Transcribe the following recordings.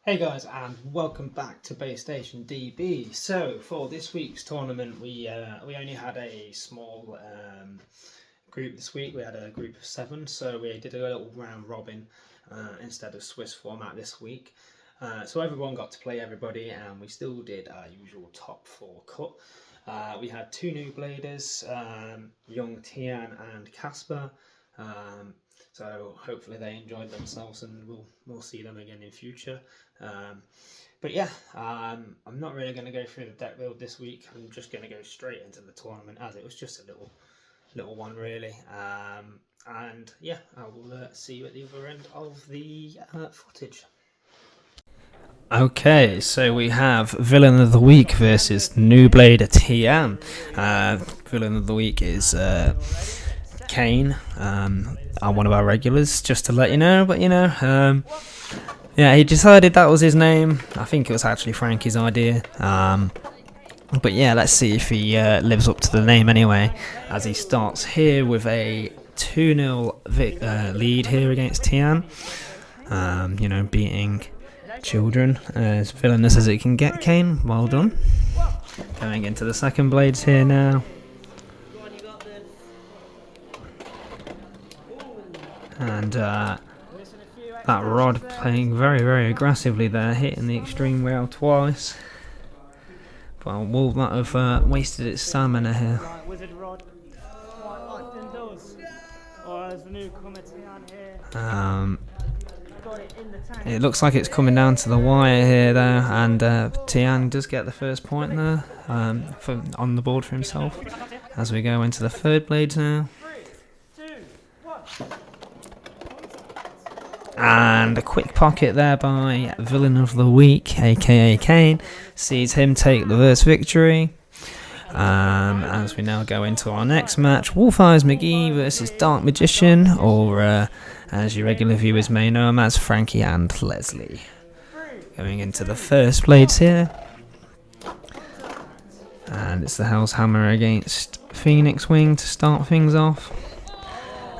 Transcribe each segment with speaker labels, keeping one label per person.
Speaker 1: Hey guys, and welcome back to Base Station DB. So for this week's tournament, we only had a small group this week. We had a group of 7, so we did a little round robin instead of Swiss format this week. So everyone got to play everybody, and we still did our usual top 4 cut. We had 2 new bladers, young Tian and Casper. So hopefully they enjoyed themselves, and we'll see them again in future. But yeah, I'm not really going to go through the deck build this week. I'm just going to go straight into the tournament, as it was just a little one really. And yeah, I will see you at the other end of the footage. Okay, so we have Villain of the Week versus New Blader Tian. Villain of the Week is Kane, one of our regulars, just to let you know. But yeah, he decided that was his name. I think it was actually Frankie's idea. But yeah, let's see if he lives up to the name anyway, as he starts here with a 2-0 lead here against Tian. Beating children as villainous as it can get. Kane, well done. Going into the second blades here now. And that rod playing very, very aggressively there, hitting the extreme rail twice. But will that have wasted its stamina here? It looks like it's coming down to the wire here though, and Tian does get the first point there on the board for himself. As we go into the third blades now. And a quick pocket there by Villain of the Week, aka Kane, sees him take the first victory. As we now go into our next match, Wolf Eyes McGee versus Dark Magician, or as your regular viewers may know him as, Frankie and Leslie. Going into the first blades here. And it's the Hell's Hammer against Phoenix Wing to start things off.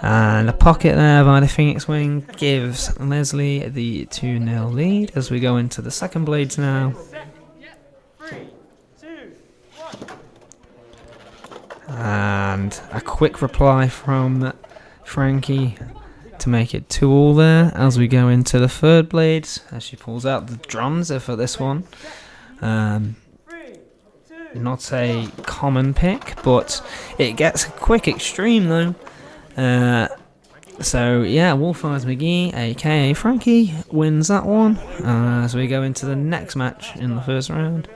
Speaker 1: And a pocket there by the Phoenix Wing gives Leslie the 2-0 lead as we go into the second blades now. And a quick reply from Frankie to make it 2-2 there as we go into the third blades, as she pulls out the drums for this one. Not a common pick, but it gets a quick extreme though. So yeah, Wolf Eyes McGee, aka Frankie, wins that one as we go into the next match in the first round.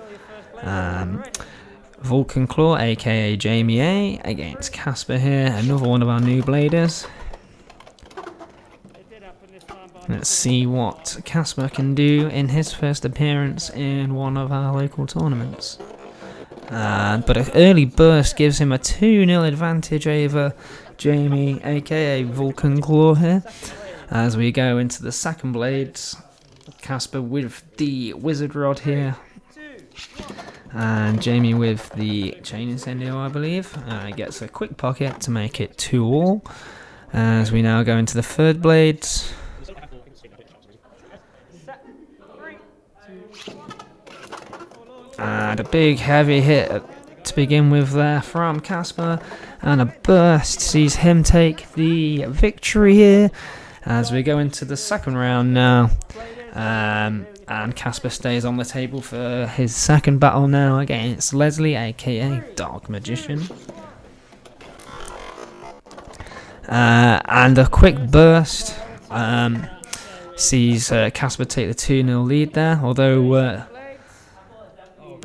Speaker 1: Vulcan Claw, aka Jamie A, against Casper here, another one of our new bladers. Let's see what Casper can do in his first appearance in one of our local tournaments. But an early burst gives him a 2-0 advantage over Jamie, aka Vulcan Claw here. As we go into the second blades, Casper with the Wizard Rod here. And Jamie with the Chain Incendio, I believe. Gets a quick pocket to make it 2-2. As we now go into the third blades. And a big heavy hit to begin with there from Casper, and a burst sees him take the victory here as we go into the second round now. And Casper stays on the table for his second battle now against Leslie, aka Dark Magician. And a quick burst sees Casper take the 2-0 lead there, although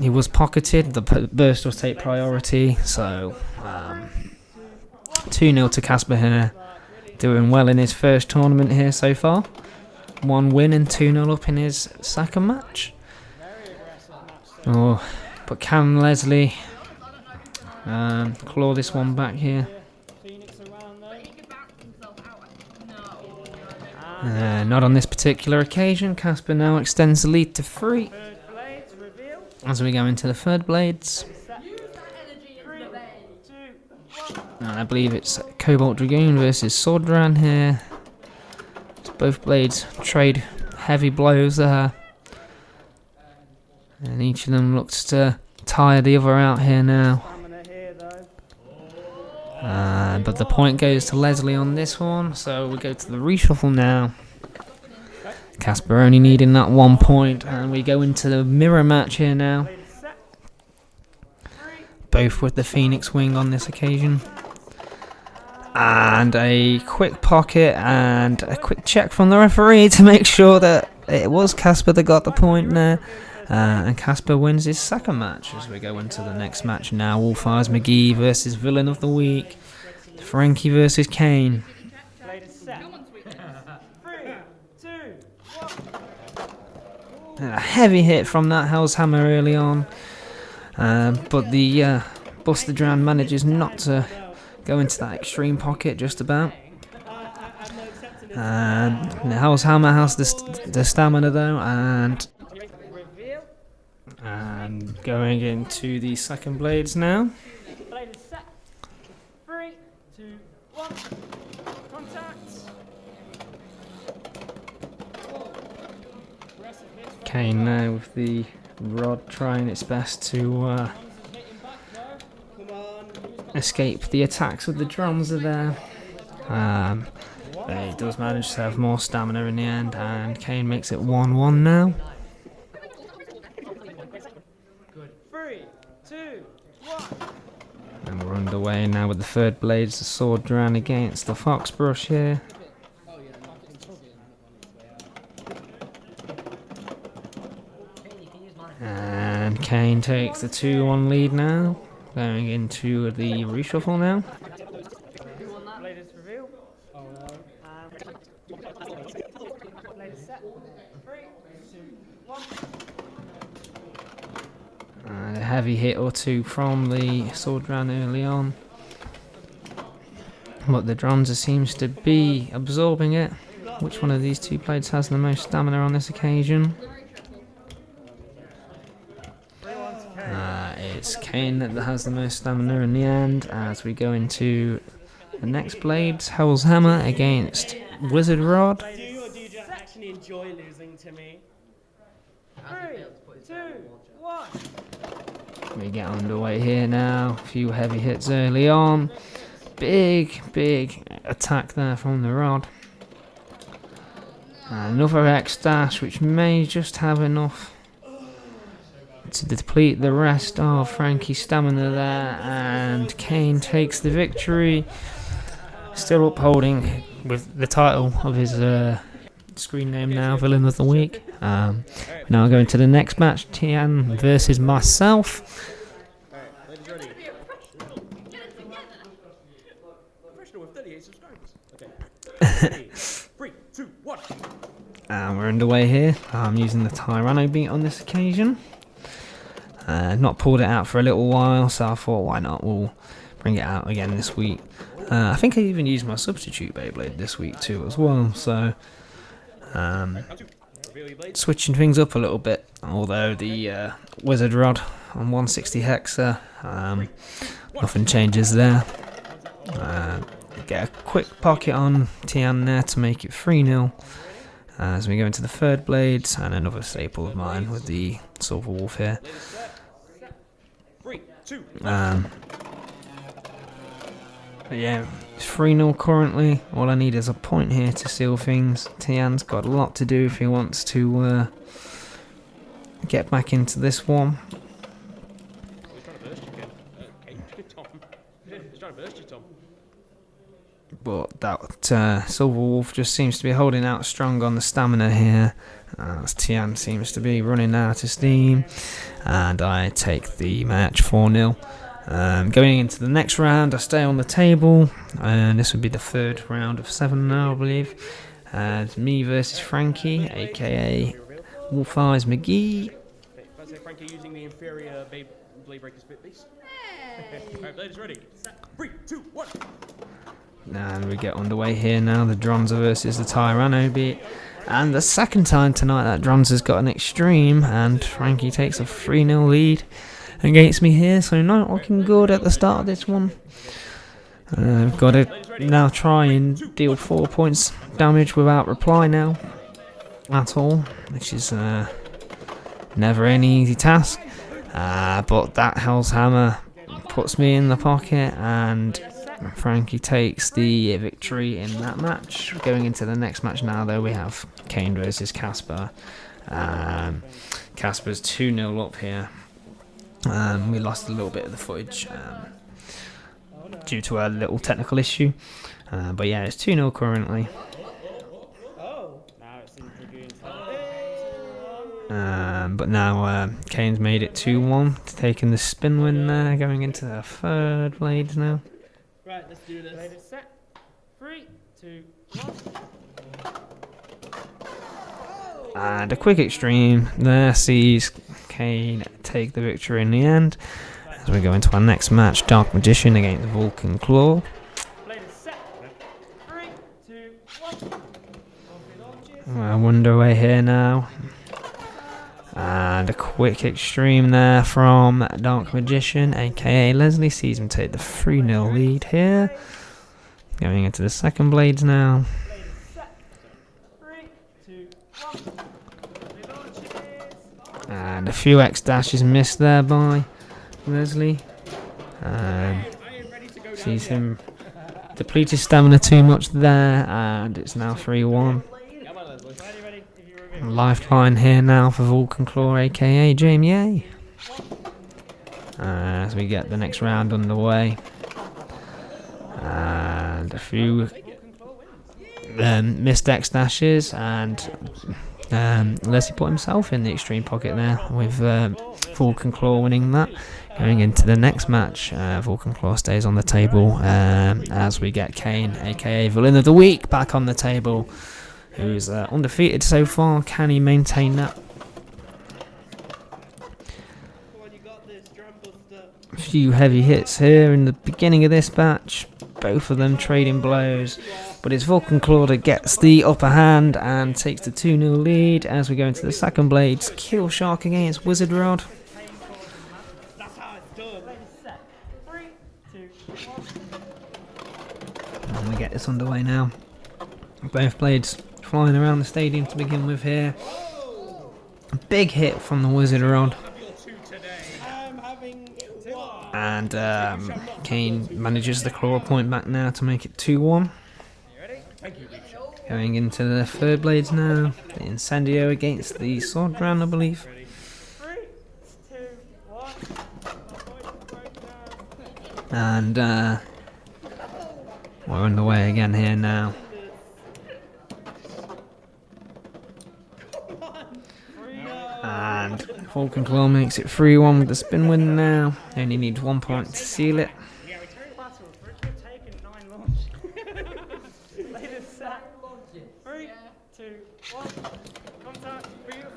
Speaker 1: he was pocketed. The burst will take priority, so 2-0 to Casper here. Doing well in his first tournament here so far. 1 win and 2-0 up in his second match. But can Leslie claw this one back here? Not on this particular occasion. Casper now extends the lead to 3. As we go into the third blades. And I believe it's Cobalt Dragoon versus Swordran here. Both blades trade heavy blows there.
Speaker 2: And each of them looks to tire the other out here now. But the point goes to Leslie on this one, so we go to the reshuffle now. Casper only needing that 1 point, and we go into the mirror match here now. Both with the Phoenix Wing on this occasion. And a quick pocket and a quick check from the referee to make sure that it was Casper that got the point there. And Casper wins his second match as we go into the next match now. Wolfeyes McGee versus Villain of the Week. Frankie versus Kane. And a heavy hit from that Hell's Hammer early on. But the Buster Drown manages not to go into that extreme pocket just about. And the Hell's Hammer has the stamina though, and going into the second blades now. Kane now with the rod trying its best to escape the attacks of the drums are there. He does manage to have more stamina in the end, and Kane makes it 1-1 now.
Speaker 3: 3, 2, 1.
Speaker 2: And we're underway now with the third blades, the sword dran against the fox brush here. And Kane takes the 2-1 lead now, going into the reshuffle now. A heavy hit or two from the sword dran early on, but the Dronzer seems to be absorbing it. Which one of these two blades has the most stamina on this occasion? It's Kane that has the most stamina in the end, as we go into the next blades. Hell's Hammer against Wizard Rod.
Speaker 3: Do you or do you just actually enjoy losing to me? 3, 2, 1.
Speaker 2: We get underway here now. A few heavy hits early on. Big attack there from the rod. Another X dash, which may just have enough to deplete the rest of Frankie's stamina there, and Kane takes the victory, still upholding with the title of his screen name now, Villain of the Week. Now going to the next match, Tian versus myself. And we're underway here. I'm using the Tyranno beat on this occasion. Not pulled it out for a little while, so I thought, why not? We'll bring it out again this week. I think I even used my substitute Beyblade this week too as well, so switching things up a little bit. Although the Wizard Rod on 160 Hexa, nothing changes there. Get a quick pocket on Tian there to make it 3-0. As we go into the third blades, and another staple of mine with the Silver Wolf here. But yeah, it's 3-0 currently. All I need is a point here to seal things. Tian's got a lot to do if he wants to get back into this one. But that Silver Wolf just seems to be holding out strong on the stamina here, as Tian seems to be running out of steam, and I take the match 4-0. Going into the next round, I stay on the table, and this would be the third round of 7 now, I believe. Me versus Frankie, aka Wolfeyes McGee.
Speaker 3: Frankie using the inferior Blade Breaker Spit Beast. Alright, ladies ready. 3, 2, 1.
Speaker 2: And we get underway here now, the Dronzer versus the Tyranno beat. And the second time tonight that Dronzer's got an extreme, and Frankie takes a 3-0 lead against me here, so not looking good at the start of this one. I've got to now try and deal 4 points damage without reply now at all, which is never an easy task. But that Hell's Hammer puts me in the pocket, and Frankie takes the victory in that match. Going into the next match now, though, we have Kane versus Casper. Casper's 2-0 up here. We lost a little bit of the footage due to a little technical issue. But yeah, it's 2-0 currently. But now Kane's made it 2-1, taking the spin win there, going into the third blades now.
Speaker 3: Right, let's do this. Blade is set. 3, 2, 1.
Speaker 2: And a quick extreme there sees Kane take the victory in the end. As we go into our next match, Dark Magician against Vulcan Claw.
Speaker 3: Blade is set. 3, 2, 1.
Speaker 2: We're underway here now. And a quick extreme there from Dark Magician, aka Leslie, sees him take the 3-0 lead here. Going into the second blades now.
Speaker 3: Blade is set. 3, 2, 1.
Speaker 2: And a few X dashes missed there by Leslie. Sees him deplete his stamina too much there, and it's now 3-1. Lifeline here now for Vulcan Claw, aka Jamie A. As we get the next round underway. And a few missed X dashes, and Leslie put himself in the extreme pocket there with Vulcan Claw winning that. Going into the next match, Vulcan Claw stays on the table as we get Kane, aka Villain of the Week, back on the table, who's undefeated so far. Can he maintain that? A few heavy hits here in the beginning of this match, both of them trading blows, but it's Vulcan Claw that gets the upper hand and takes the 2-0 lead as we go into the second blades. Kill Shark against Wizard Rod. And we get this underway now. Both blades flying around the stadium to begin with here. A big hit from the Wizard Rod. And Kane manages the claw point back now to make it 2-1. Going into the third blades now. The Incendio against the Sword Brand, I believe. And we're underway again here now. And Vulcan Claw makes it 3-1 with the spin win now. Only needs 1 point to seal it.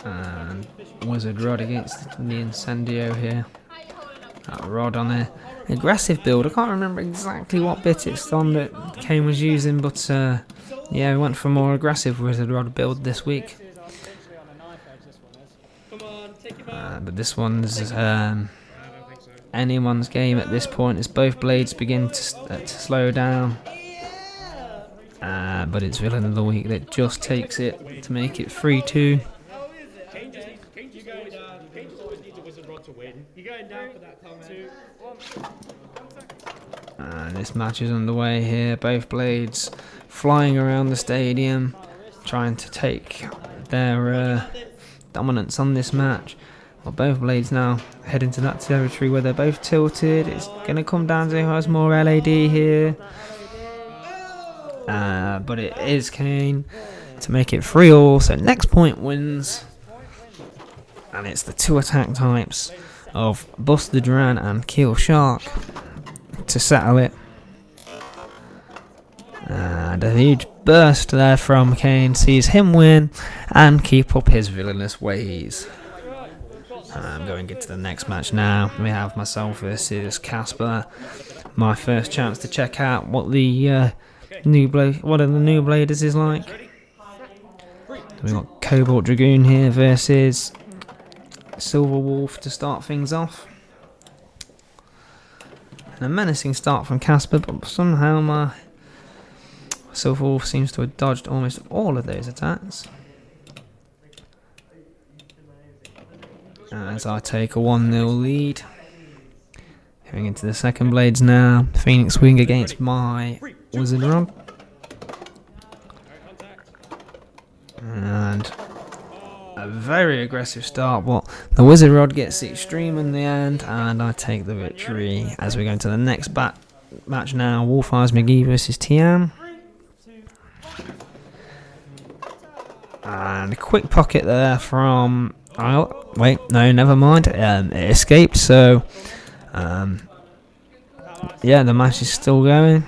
Speaker 2: And Wizard Rod against the Incendio here. That Rod on there. Aggressive build. I can't remember exactly what bit it's on that Kane was using, but yeah, we went for a more aggressive Wizard Rod build this week. But this one's anyone's game at this point as both blades begin to slow down. But it's Villain of the Week that just takes it to make it 3-2. And this match is underway here. Both blades flying around the stadium, trying to take their dominance on this match. Well, both blades now head into that territory where they're both tilted. It's going to come down to who has more LAD here. But it is Kane to make it 3-all. So next point wins. And it's the two attack types of Bust the Duran and Kill Shark to settle it. And a huge burst there from Kane sees him win and keep up his villainous ways. I'm going into the next match now. We have myself versus Casper. My first chance to check out what the new bladers is like. We've got Cobalt Dragoon here versus Silver Wolf to start things off. And a menacing start from Casper, but somehow my Silver Wolf seems to have dodged almost all of those attacks. as I take a 1-0 lead. Going into the second blades now. Phoenix Wing against my Wizard Rod. And a very aggressive start, but the Wizard Rod gets the extreme in the end, and I take the victory as we go into the next match now. Wolf Eyes McGee versus Tian. And a quick pocket there from... Oh, wait, no, never mind. It escaped, so... yeah, the match is still going.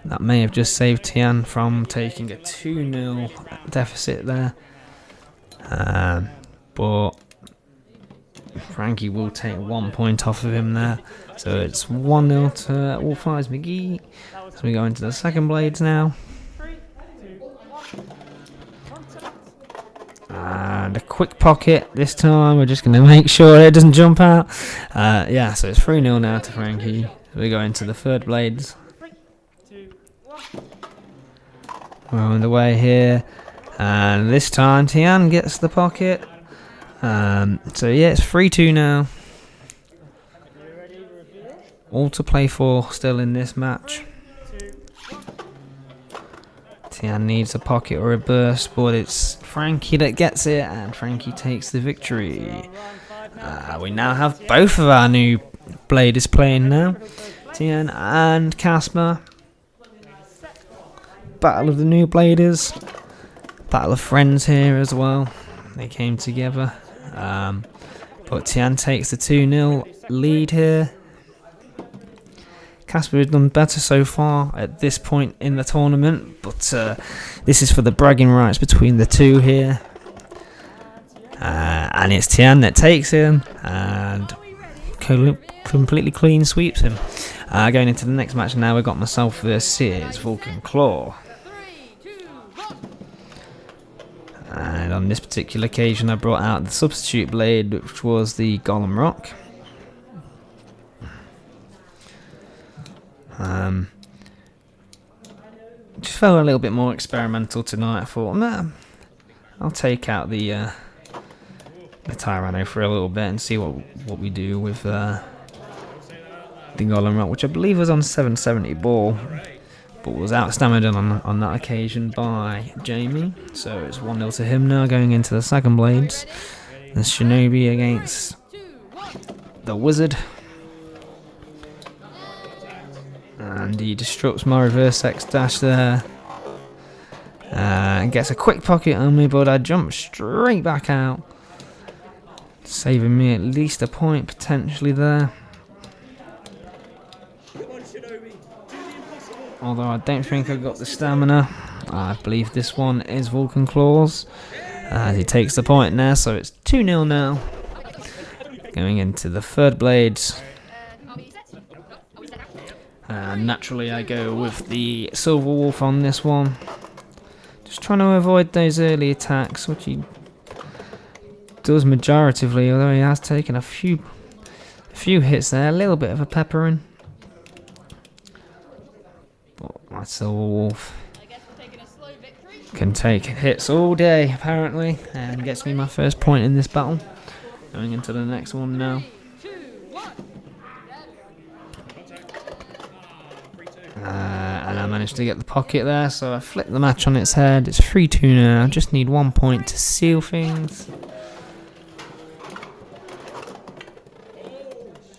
Speaker 2: That may have just saved Tian from taking a 2-0 deficit there. But Frankie will take 1 point off of him there. So it's 1-0 to Wolf Eyes McGee. As we go into the second blades now. And a quick pocket this time. We're just going to make sure it doesn't jump out. Yeah, so it's 3-0 now to Frankie. We go into the third blades. We're underway here. And this time Tian gets the pocket. So yeah, it's 3-2 now. All to play for still in this match. Tian needs a pocket or a burst, but it's Frankie that gets it, and Frankie takes the victory. We now have both of our new bladers playing now. Tian and Casper. Battle of the new bladers. Battle of friends here as well. They came together. But Tian takes the 2-0 lead here. Casper has done better so far at this point in the tournament, but this is for the bragging rights between the two here. And it's Tian that takes him and completely clean sweeps him. Going into the next match now, we've got myself versus Vulcan Claw. And on this particular occasion I brought out the substitute blade, which was the Golem Rock. Just felt a little bit more experimental tonight. I thought, nah, I'll take out the Tyranno for a little bit and see what we do with the Golem Rock, which I believe was on 770 ball, but was out-stammered on that occasion by Jamie. So it's 1-0 to him now, going into the second blades. The Shinobi against the Wizard. And he disrupts my reverse X dash there. And gets a quick pocket on me, but I jump straight back out. Saving me at least a point potentially there. Although I don't think I got the stamina. I believe this one is Vulcan Claws. As he takes the point now, so it's 2-0 now. Going into the third blades. Naturally I go with the Silver Wolf on this one. Just trying to avoid those early attacks, which he does majoritively, although he has taken a few hits there, a little bit of a peppering. But my Silver Wolf can take hits all day apparently, and gets me my first point in this battle. Going into the next one now. And I managed to get the pocket there, so I flipped the match on its head. It's 3-2 now. I just need 1 point to seal things.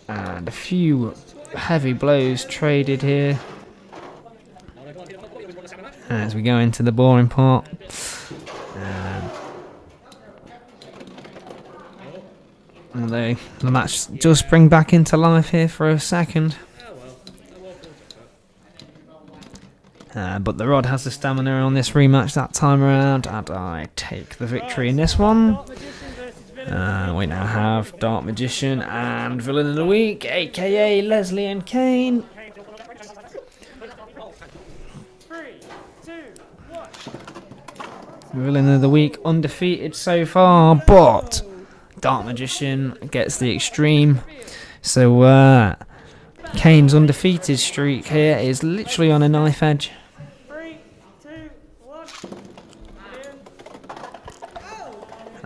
Speaker 2: And a few heavy blows traded here. As we go into the boring part. Although the match does spring back into life here for a second. But the Rod has the stamina on this rematch that time around, and I take the victory in this one. We now have Dark Magician and Villain of the Week, aka Leslie and Kane. Villain of the Week undefeated so far, but Dark Magician gets the extreme. So Kane's undefeated streak here is literally on a knife edge.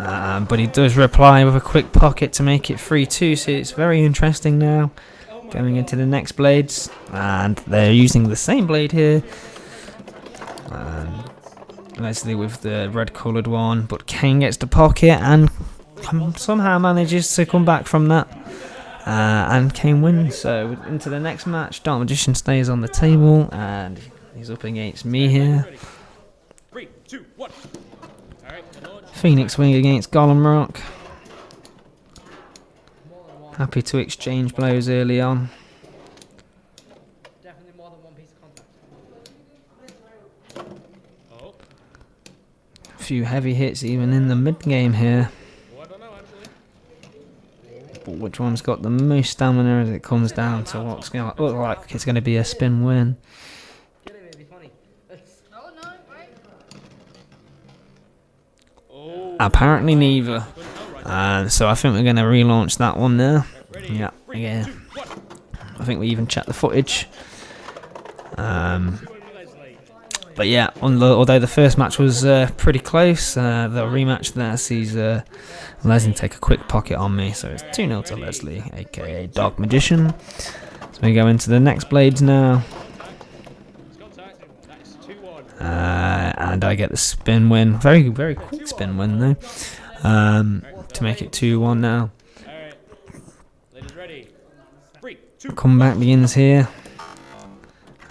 Speaker 2: But he does reply with a quick pocket to make it 3-2, so it's very interesting now. Going into the next blades, and they're using the same blade here. Leslie with the red coloured one, but Kane gets the pocket and somehow manages to come back from that. And Kane wins. So into the next match, Dark Magician stays on the table, and he's up against me here.
Speaker 3: 3, 2, 1.
Speaker 2: Phoenix Wing against Gollum Rock. Happy to exchange blows early on.
Speaker 3: Definitely more than one piece of contact.
Speaker 2: A few heavy hits even in the mid game here.
Speaker 3: Oh, I don't know actually.
Speaker 2: But which one's got the most stamina as it comes down to what's going to look like it's going to be a spin win.
Speaker 3: Get it, it'd be funny.
Speaker 2: Apparently neither. So I think we're going to relaunch that one there. Yeah. I think we even checked the footage. But yeah, although the first match was pretty close, the rematch there sees Leslie take a quick pocket on me. So it's 2-0 to Leslie, aka Dark Magician. So we go into the next blades now. And I get the spin win. Very, very quick spin win though. To make it 2-1 now. Comeback begins here.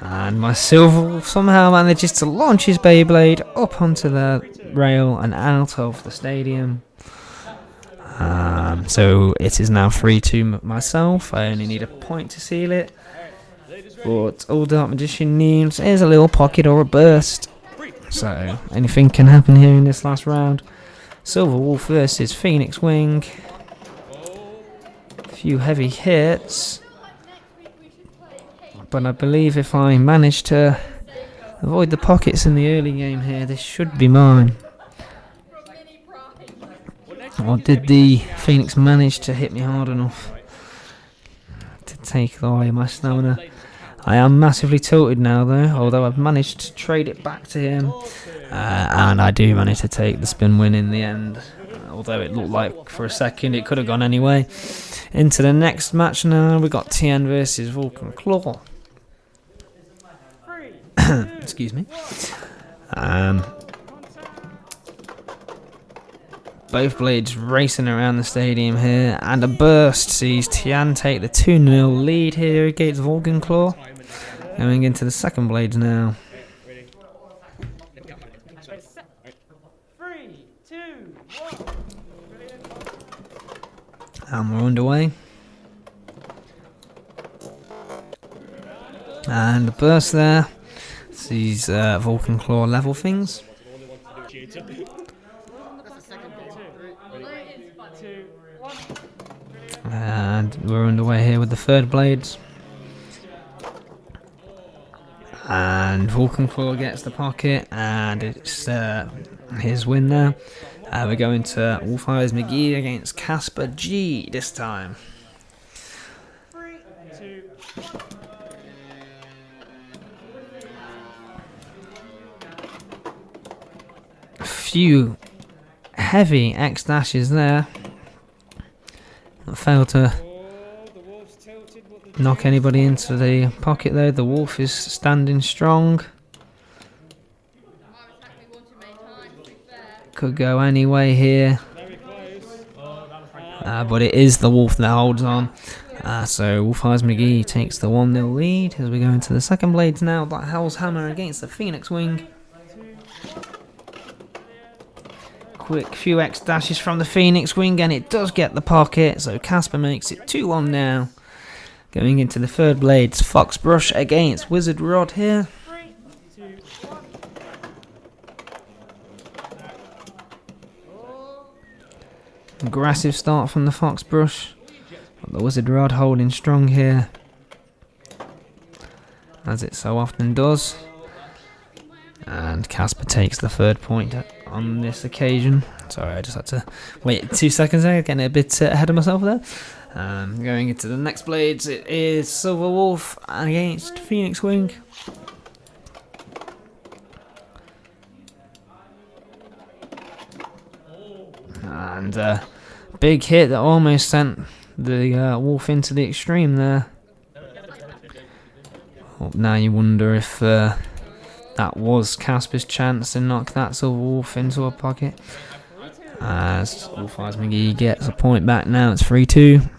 Speaker 2: And my Silver Wolf somehow manages to launch his Beyblade up onto the rail and out of the stadium. So it is now 3-2 myself. I only need a point to seal it. But all Dark Magician needs is a little pocket or a burst. So anything can happen here in this last round. Silver Wolf versus Phoenix Wing. A few heavy hits. But I believe if I manage to avoid the pockets in the early game here, this should be mine. Or did the Phoenix manage to hit me hard enough to take away my stamina? I am massively tilted now though, although I've managed to trade it back to him. And I do manage to take the spin win in the end. Although it looked like for a second it could have gone anyway. Into the next match now, we've got Tien versus Vulcan Claw. Excuse me. Both blades racing around the stadium here, and a burst sees Tian take the 2-0 lead here against Vulcan Claw. Going into the second blades now.
Speaker 3: 3, 2, 1.
Speaker 2: And we're underway. And the burst there sees Vulcan Claw level things. And we're underway here with the third blades. And Vulcan Claw gets the pocket, and it's his win there. We're going to Wolf Eyes McGee against Casper G this time.
Speaker 3: 3, 2, 1.
Speaker 2: A few heavy X dashes there. Failed to knock anybody into the pocket though. The Wolf is standing strong. Could go any way here. But it is the Wolf that holds on. So Wolf Eyes McGee takes the 1-0 lead as we go into the second blades now. That Hell's Hammer against the Phoenix Wing. Quick few X dashes from the Phoenix Wing, and it does get the pocket, so Casper makes it 2-1 now. Going into the third blades, Fox Brush against Wizard Rod here.
Speaker 3: 3, 2, 1.
Speaker 2: Aggressive start from the Fox Brush, but the Wizard Rod holding strong here, as it so often does. And Casper takes the third point on this occasion. Sorry, I just had to wait 2 seconds there, getting a bit ahead of myself there. Going into the next blades, it is Silver Wolf against Phoenix Wing. And big hit that almost sent the wolf into the extreme there. Well, now you wonder if that was Casper's chance to knock that silver wolf into a pocket. As Wolf Eyes McGee gets a point back now, it's 3-2.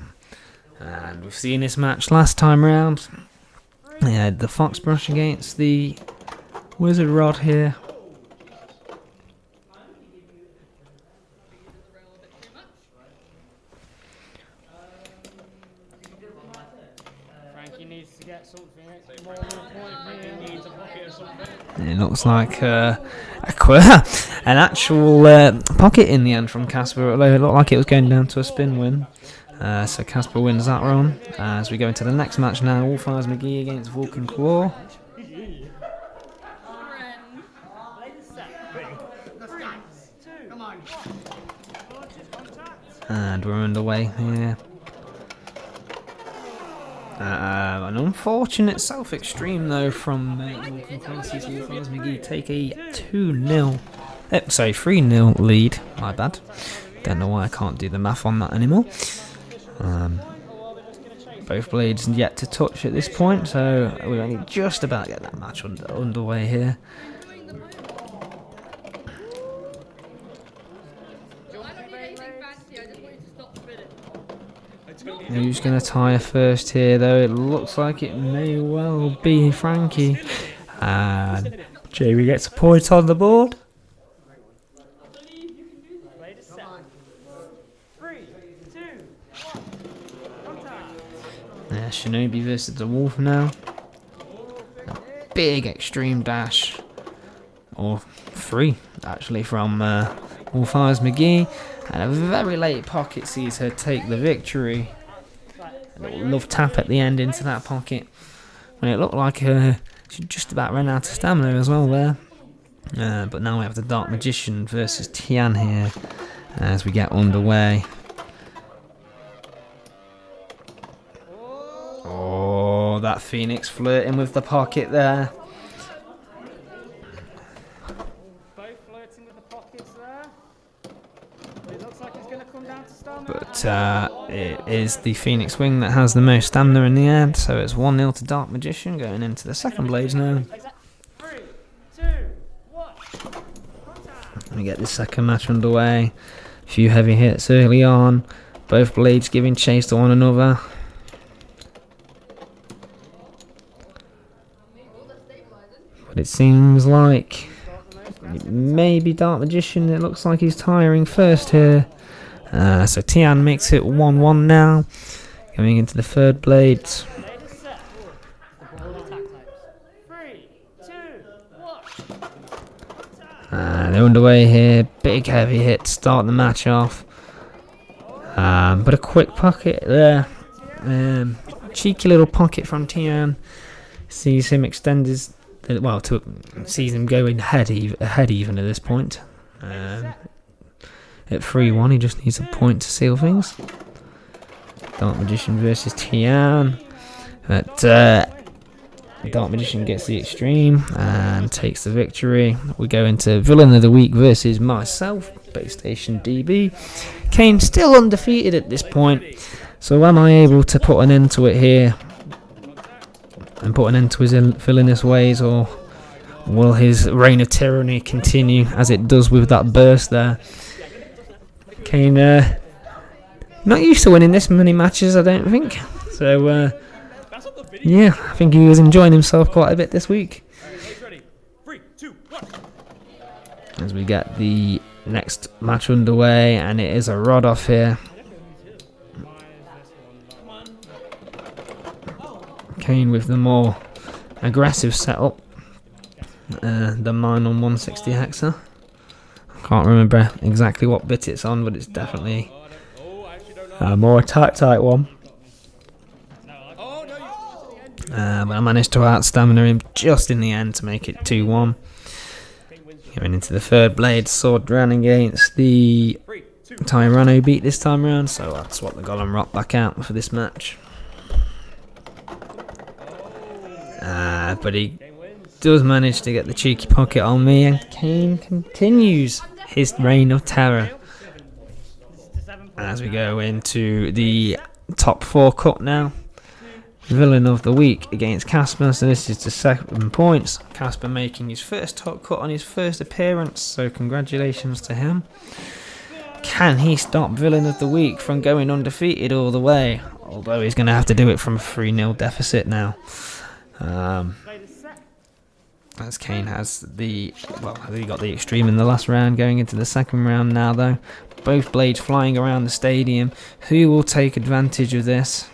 Speaker 2: And we've seen this match last time round. They had the fox brush against the wizard rod here.
Speaker 3: Frankie needs to get something more than a point here. He needs a pocket or something.
Speaker 2: It looks like an actual pocket in the end from Casper, although it looked like it was going down to a spin win. So Casper wins that run. As we go into the next match now, Wolf Eyes McGee against Vulcan Claw. And we're underway here. An unfortunate self-extreme though from Vulcan Claw. Sees Wolf Eyes McGee take a 3-0 lead. My bad. Don't know why I can't do the math on that anymore. Both blades yet to touch at this point, so we've only just about get that match underway here. Who's going to tire first here though? It looks like it may well be Frankie. And Jamie gets a point on the board. Shinobi versus the wolf now. A big extreme dash, or 3 actually, from Wolf Eyes McGee, and a very late pocket sees her take the victory. A little love tap at the end into that pocket when it looked like she just about ran out of stamina as well there. But now we have the Dark Magician versus Tian here as we get underway. Oh, that Phoenix flirting with the pocket there.
Speaker 3: Both flirting with the pockets there. It looks like it's going to come down to stamina.
Speaker 2: But it is the Phoenix Wing that has the most stamina in the end, so it's 1-0 to Dark Magician going into the second blades now.
Speaker 3: 3, 2, 1.
Speaker 2: We get this second match underway. A few heavy hits early on. Both blades giving chase to one another. But it seems like maybe Dark Magician, it looks like he's tiring first here. So Tian makes it 1-1 now. Going into the third blade.
Speaker 3: 3, 2, 1.
Speaker 2: They're underway here. Big heavy hit to start the match off. But a quick pocket there. Cheeky little pocket from Tian. Sees him extend his... sees him going ahead even at this point. At 3-1, he just needs a point to seal things. Dark Magician versus Tian. But Dark Magician gets the extreme and takes the victory. We go into Villain of the Week versus myself, Base Station DB. Kane still undefeated at this point. So am I able to put an end to it here? And put an end to his villainous ways, or will his reign of tyranny continue as it does with that burst there? Kane not used to winning this many matches, I don't think. So yeah, I think he was enjoying himself quite a bit this week. As we get the next match underway, and it is a rod off here. Kane with the more aggressive setup than mine on 160 hexa. Can't remember exactly what bit it's on, but it's definitely a more attack type one. But I managed to out-stamina him just in the end to make it 2-1. Going into the third blade, Sword ran against the Tyranno beat this time around, so I'll swap the Golem Rock back out for this match. But he does manage to get the cheeky pocket on me, and Kane continues his reign of terror. as we go into the top 4 cut now. Villain of the week against Casper, so this is to 7 points. Casper making his first top cut on his first appearance, so congratulations to him. Can he stop Villain of the week from going undefeated all the way? Although he's going to have to do it from a 3-0 deficit now. As Kane has he got the extreme in the last round, going into the second round now though. Both blades flying around the stadium. Who will take advantage of this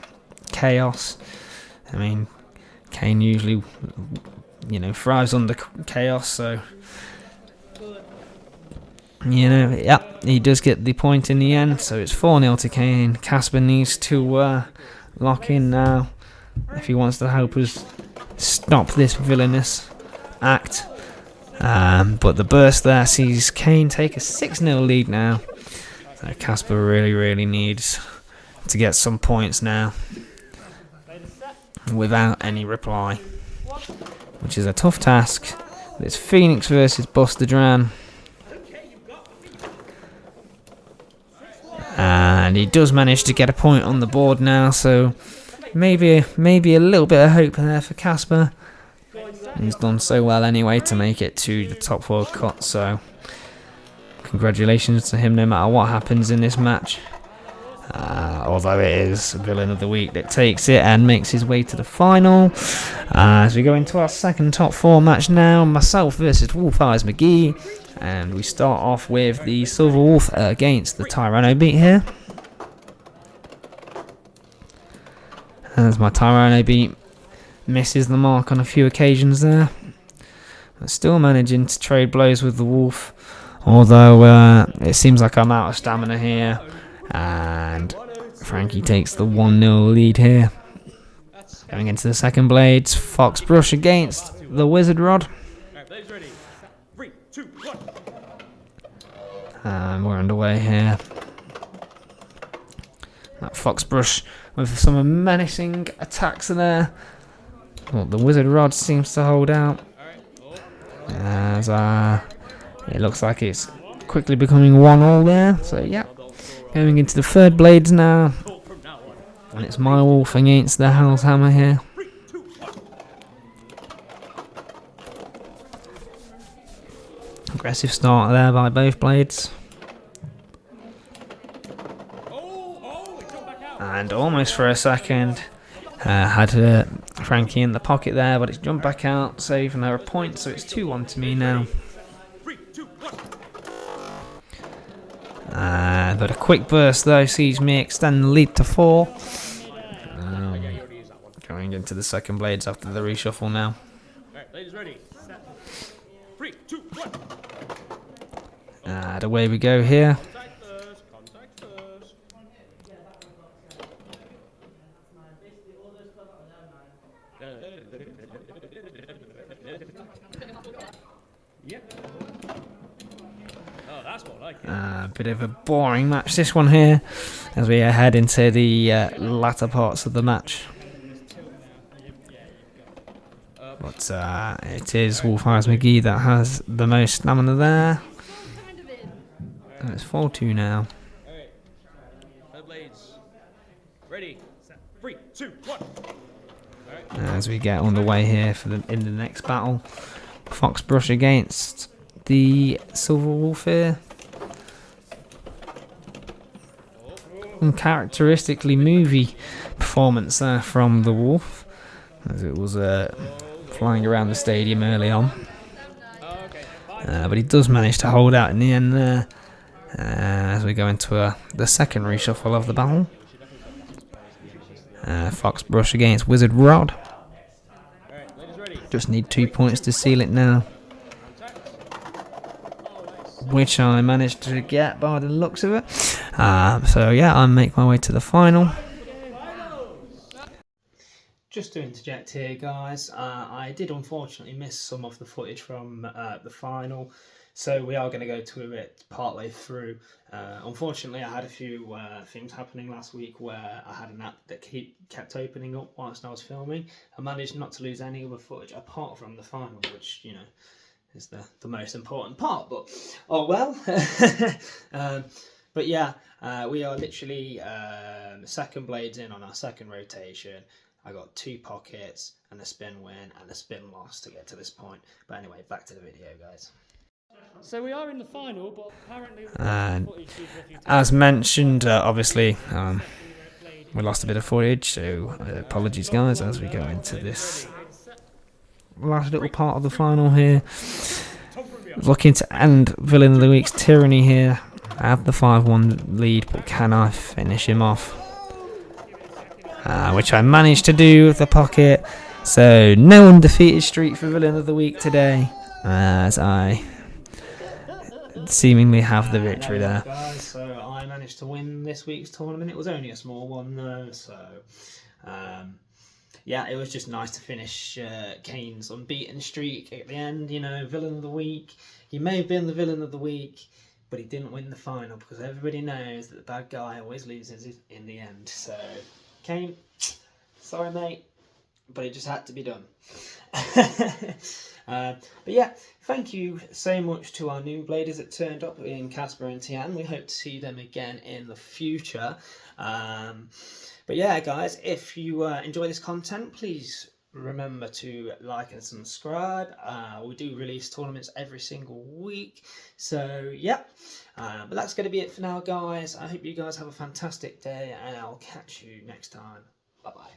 Speaker 2: chaos? I mean, Kane usually, thrives under chaos, so, he does get the point in the end, so it's 4-0 to Kane. Casper needs to lock in now if he wants to help us stop this villainous act. But the burst there sees Kane take a 6-0 lead now, so Casper really needs to get some points now without any reply, which is a tough task. It's Phoenix versus Buster Dran, and he does manage to get a point on the board now, so maybe a little bit of hope there for Casper. He's done so well anyway to make it to the top 4 cut, so congratulations to him no matter what happens in this match. Although it is Villain of the Week that takes it and makes his way to the final. As we go into our second top 4 match now, myself versus Wolf Eyes McGee, and we start off with the Silver Wolf against the Tyranno beat here. As my Tyranno beat misses the mark on a few occasions there, but still managing to trade blows with the Wolf, although it seems like I'm out of stamina here, and Frankie takes the 1-0 lead here. Going into the second blades, Fox Brush against the Wizard Rod. And we're underway here. That Fox Brush with some menacing attacks there. Well, the Wizard Rod seems to hold out, as it looks like it's quickly becoming 1-1 there. So yeah, going into the third blades now, and it's my Wolf against the Hell's Hammer here. Aggressive start there by both blades, and almost for a second had Frankie in the pocket there, but it's jumped back out, saving her a point, so it's 2-1 to me now. But a quick burst though sees me extend the lead to 4. Going into the second blades after the reshuffle now. And away we go here. Bit of a boring match this one here, as we head into the latter parts of the match. But it is Wolf Eyes McGee that has the most stamina there. And it's 4-2 now. As we get underway here in the next battle, Fox Brush against the Silver Wolf here. Uncharacteristically movie performance there from the Wolf, as it was flying around the stadium early on, but he does manage to hold out in the end there, as we go into the second reshuffle of the battle. Fox Brush against Wizard Rod. Just need 2 points to seal it now, which I managed to get by the looks of it. So yeah, I make my way to the final.
Speaker 1: Just to interject here, guys, I did unfortunately miss some of the footage from the final, so we are going to go to it partway through. Unfortunately, I had a few things happening last week where I had an app that kept opening up whilst I was filming. I managed not to lose any other footage apart from the final, which, you know, is the most important part, but oh well. But yeah, we are literally second blades in on our second rotation. I got 2 pockets and a spin win and a spin loss to get to this point. But anyway, back to the video, guys.
Speaker 3: So we are in the final, but apparently
Speaker 2: And as mentioned, obviously, we lost a bit of footage, so apologies, guys, as we go into this last little part of the final here. Looking to end Villain of the Week's tyranny here. I have the 5-1 lead, but can I finish him off? Which I managed to do with the pocket. So no undefeated streak for Villain of the Week today, as I seemingly have the victory there.
Speaker 1: Guys, so I managed to win this week's tournament. It was only a small one though, so yeah, it was just nice to finish Kane's unbeaten streak at the end. You know, Villain of the Week. He may have been the Villain of the Week, but he didn't win the final because everybody knows that the bad guy always loses in the end. So, Kane, sorry mate, but it just had to be done. But yeah, thank you so much to our new bladers that turned up in Casper and Tian. We hope to see them again in the future. But yeah, guys, if you enjoy this content, please remember to like and subscribe. We do release tournaments every single week. So yeah, but that's going to be it for now, guys. I hope you guys have a fantastic day, and I'll catch you next time. Bye-bye.